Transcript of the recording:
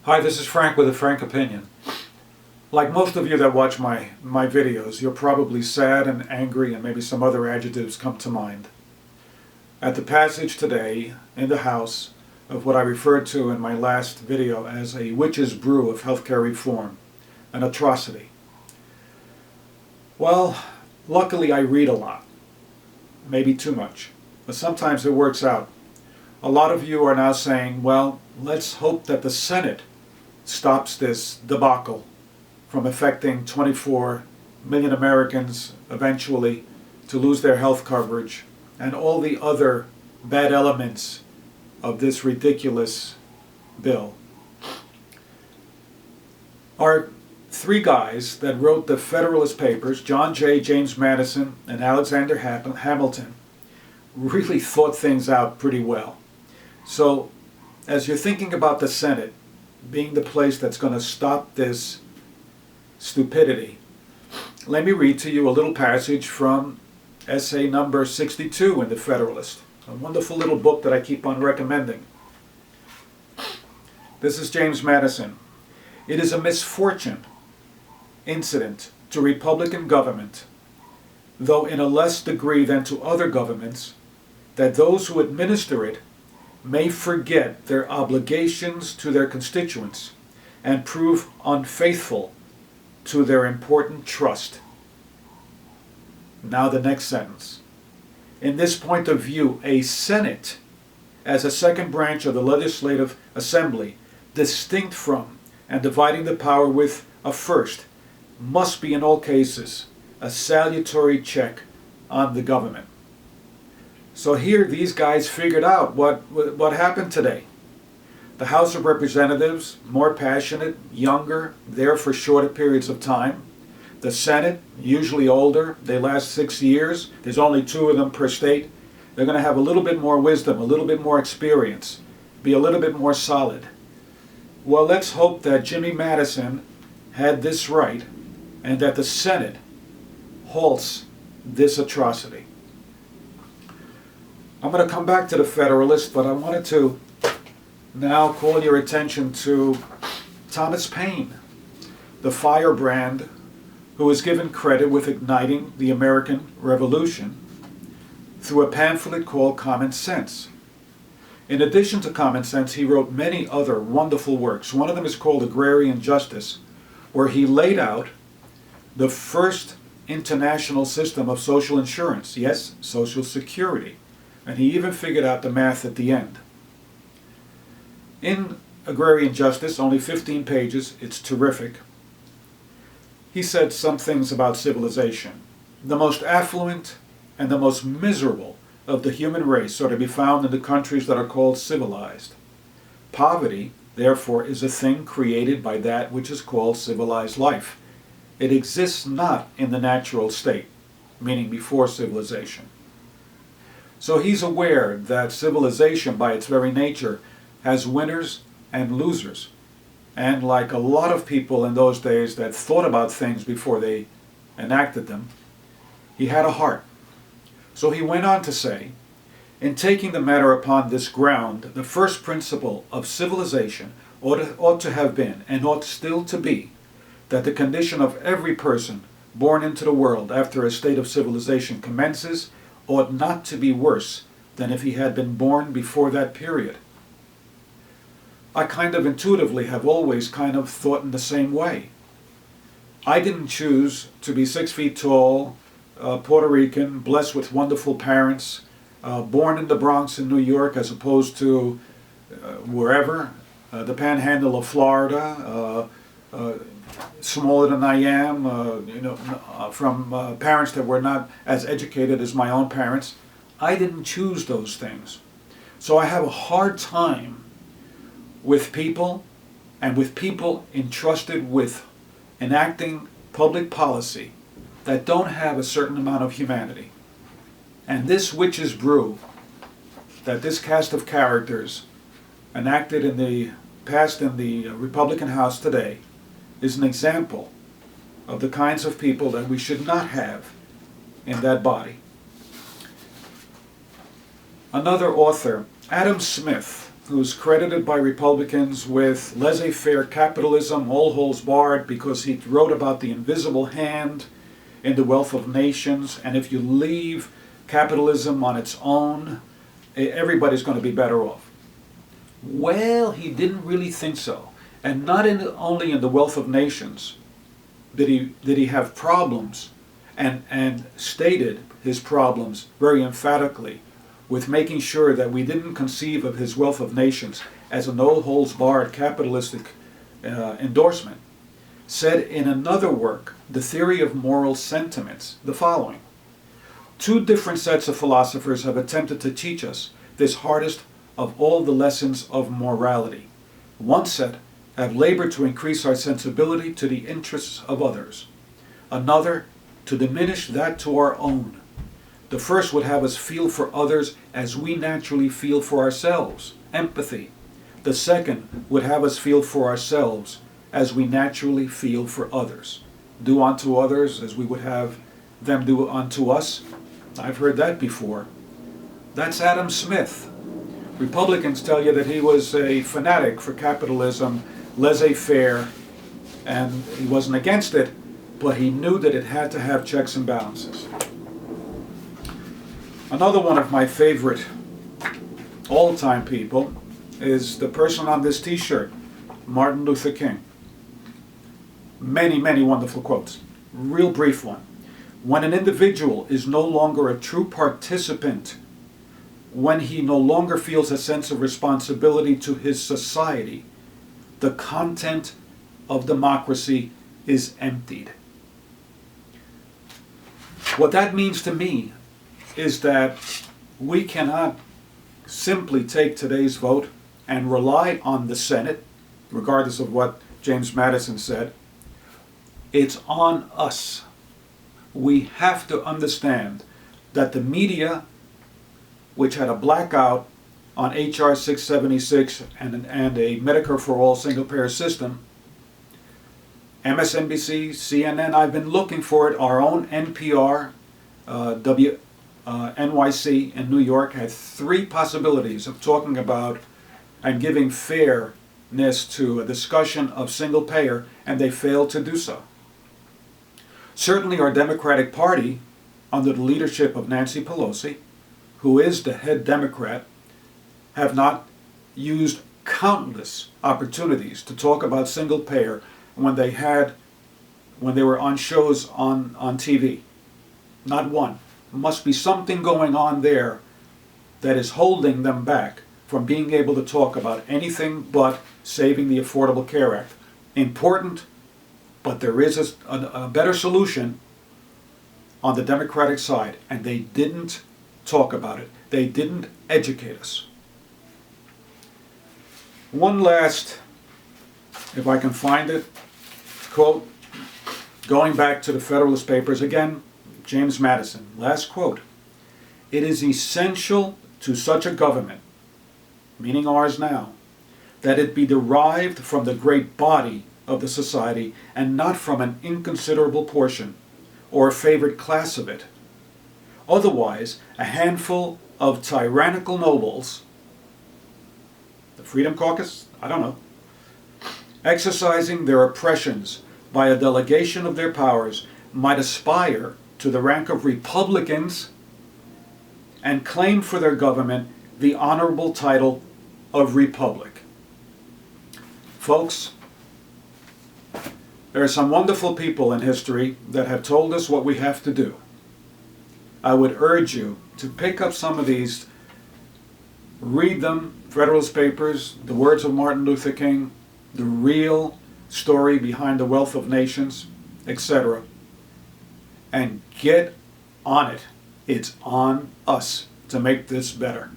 Hi, this is Frank with a frank opinion. Like most of you that watch my videos, you're probably sad and angry and maybe some other adjectives come to mind at the passage today in the House of what I referred to in my last video as a witch's brew of healthcare reform, an atrocity. Well, luckily I read a lot, maybe too much, but sometimes it works out. A lot of you are now saying, well, let's hope that the Senate stops this debacle from affecting 24 million Americans eventually to lose their health coverage and all the other bad elements of this ridiculous bill. Our three guys that wrote the Federalist Papers, John Jay, James Madison, and Alexander Hamilton, really thought things out pretty well. So as you're thinking about the Senate being the place that's going to stop this stupidity, let me read to you a little passage from essay number 62 in the Federalist, a wonderful little book that I keep on recommending. This is James Madison. It is a misfortune incident to Republican government, though in a less degree than to other governments, that those who administer it may forget their obligations to their constituents and prove unfaithful to their important trust. Now the next sentence. In this point of view, a Senate, as a second branch of the legislative assembly, distinct from and dividing the power with a first, must be in all cases a salutary check on the government. So here these guys figured out what happened today. The House of Representatives, more passionate, younger, there for shorter periods of time. The Senate, usually older, they last 6 years. There's only 2 of them per state. They're going to have a little bit more wisdom, a little bit more experience, be a little bit more solid. Well, let's hope that Jimmy Madison had this right and that the Senate halts this atrocity. I'm going to come back to the Federalist, but I wanted to now call your attention to Thomas Paine, the firebrand who was given credit with igniting the American Revolution through a pamphlet called Common Sense. In addition to Common Sense, he wrote many other wonderful works. One of them is called Agrarian Justice, where he laid out the first international system of social insurance, yes, Social Security. And he even figured out the math at the end. In Agrarian Justice, only 15 pages, it's terrific. He said some things about civilization. The most affluent and the most miserable of the human race are to be found in the countries that are called civilized. Poverty, therefore, is a thing created by that which is called civilized life. It exists not in the natural state, meaning before civilization. So he's aware that civilization, by its very nature, has winners and losers. And like a lot of people in those days that thought about things before they enacted them, he had a heart. So he went on to say, in taking the matter upon this ground, the first principle of civilization ought to have been, and ought still to be, that the condition of every person born into the world after a state of civilization commences ought not to be worse than if he had been born before that period. I kind of intuitively have always kind of thought in the same way. I didn't choose to be 6 feet tall, Puerto Rican, blessed with wonderful parents, born in the Bronx in New York as opposed to wherever, the panhandle of Florida, smaller than I am, from parents that were not as educated as my own parents. I didn't choose those things. So I have a hard time with people and with people entrusted with enacting public policy that don't have a certain amount of humanity. And this witch's brew that this cast of characters enacted passed in the Republican House today is an example of the kinds of people that we should not have in that body. Another author, Adam Smith, who's credited by Republicans with laissez-faire capitalism, all holes barred, because he wrote about the invisible hand in the wealth of nations, and if you leave capitalism on its own, everybody's going to be better off. Well, he didn't really think so. And not only in the wealth of nations did he have problems, and stated his problems very emphatically with making sure that we didn't conceive of his wealth of nations as a no-holds-barred capitalistic endorsement. Said in another work, The Theory of Moral Sentiments, the following: two different sets of philosophers have attempted to teach us this hardest of all the lessons of morality. One set have labored to increase our sensibility to the interests of others. Another, to diminish that to our own. The first would have us feel for others as we naturally feel for ourselves, empathy. The second would have us feel for ourselves as we naturally feel for others. Do unto others as we would have them do unto us. I've heard that before. That's Adam Smith. Republicans tell you that he was a fanatic for capitalism, laissez-faire, and he wasn't against it, but he knew that it had to have checks and balances. Another one of my favorite all-time people is the person on this t-shirt, Martin Luther King. Many, many wonderful quotes. Real brief one. When an individual is no longer a true participant, when he no longer feels a sense of responsibility to his society, the content of democracy is emptied. What that means to me is that we cannot simply take today's vote and rely on the Senate, regardless of what James Madison said. It's on us. We have to understand that the media, which had a blackout on H.R. 676 and a Medicare for All single-payer system, MSNBC, CNN, I've been looking for it, our own NPR, NYC in New York had three possibilities of talking about and giving fairness to a discussion of single payer, and they failed to do so. Certainly our Democratic Party, under the leadership of Nancy Pelosi, who is the head Democrat, have not used countless opportunities to talk about single payer when they were on shows on TV. Not one. Must be something going on there that is holding them back from being able to talk about anything but saving the Affordable Care Act. Important, but there is a better solution on the Democratic side, and they didn't talk about it. They didn't educate us. One last, if I can find it, quote, going back to the Federalist Papers again, James Madison, last quote: "It is essential to such a government," meaning ours now, "that it be derived from the great body of the society and not from an inconsiderable portion or a favored class of it. Otherwise, a handful of tyrannical nobles," the Freedom Caucus, I don't know, "exercising their oppressions by a delegation of their powers, might aspire to the rank of republicans and claim for their government the honorable title of republic." Folks, there are some wonderful people in history that have told us what we have to do. I would urge you to pick up some of these, read them, Federalist Papers, the words of Martin Luther King, the real story behind the wealth of nations, etc., and get on it. It's on us to make this better.